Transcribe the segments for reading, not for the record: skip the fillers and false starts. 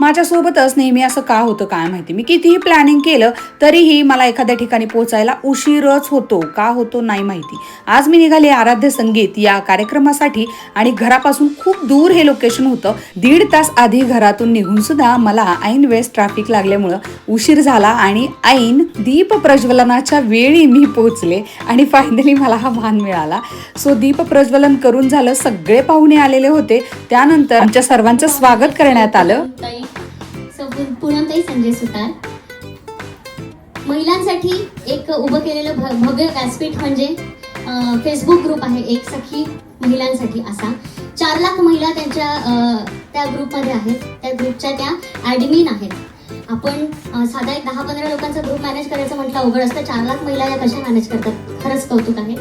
माझ्यासोबतच नेहमी असं का होतं काय माहिती. मी कितीही प्लॅनिंग केलं तरीही मला एखाद्या ठिकाणी पोहोचायला उशीरच होतो. का होतो नाही माहिती. आज मी निघाले आराध्य संगीत या कार्यक्रमासाठी आणि घरापासून खूप दूर हे लोकेशन होतं. 1.5 तास आधी घरातून निघून सुद्धा मला ऐन वेळेस ट्रॅफिक लागल्यामुळं उशीर झाला आणि ऐन दीप प्रज्वलनाच्या वेळी मी पोहोचले आणि फायनली मला हा मान मिळाला. सो दीप प्रज्वलन करून झालं. सगळे पाहुणे आलेले होते. त्यानंतर आमच्या सर्वांचं स्वागत करण्यात आलं. पूनमताई संजय सुतार. महिलांसाठी एक उभं केलेलं भव्य व्यासपीठ म्हणजे फेसबुक ग्रुप आहे एक सखी महिलांसाठी असा. 4 लाख महिला त्या ग्रुपमध्ये आहेत. त्या ग्रुपच्या त्या ॲडमिन आहेत. आपण साधा एक 10-15 लोकांचा ग्रुप मॅनेज करायचं म्हटलं अवघड असतं. 4 लाख महिला या कशा मॅनेज करतात, खरंच कौतुक आहे.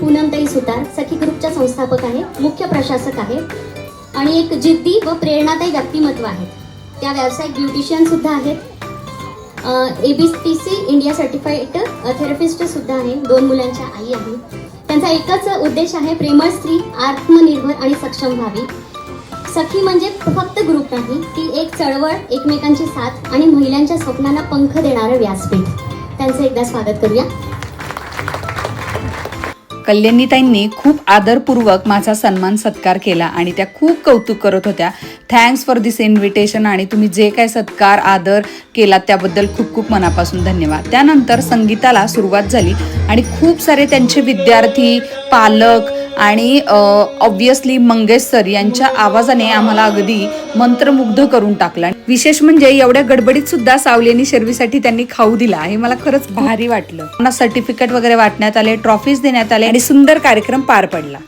पूनमताई सुतार सखी ग्रुपच्या संस्थापक आहे, मुख्य प्रशासक आहे आणि एक जिद्दी व प्रेरणादायी व्यक्तिमत्व आहे. त्या व्यावसायिक ब्युटिशियन सुद्धा आहेत. ABTC इंडिया सर्टिफाईड थेरपिस्ट सुद्धा आहे. 2 मुलांच्या आई आहे. त्यांचा एकच उद्देश आहे, प्रेमळ स्त्री आत्मनिर्भर आणि सक्षम व्हावी. सखी म्हणजे फक्त ग्रुप नाही, ती एक चळवळ, एकमेकांची साथ आणि महिलांच्या स्वप्नांना पंख देणारं व्यासपीठ. त्यांचं एकदा स्वागत करूया. कल्याणीताईंनी खूप आदरपूर्वक माझा सन्मान सत्कार केला आणि त्या खूप कौतुक करत होत्या. थँक्स फॉर दिस इन्व्हिटेशन आणि तुम्ही जे काय सत्कार आदर केला त्याबद्दल खूप खूप मनापासून धन्यवाद. त्यानंतर संगीताला सुरुवात झाली आणि खूप सारे त्यांचे विद्यार्थी, पालक आणि ऑब्व्हियसली मंगेश सर यांच्या आवाजाने आम्हाला अगदी मंत्रमुग्ध करून टाकला. विशेष म्हणजे एवढ्या गडबडीत सुद्धा सावलेनी शर्वीसाठी त्यांनी खाऊ दिला. हे मला खरंच भारी वाटलं. त्यांना सर्टिफिकेट वगैरे वाटण्यात आले, ट्रॉफीज देण्यात आले आणि सुंदर कार्यक्रम पार पडला.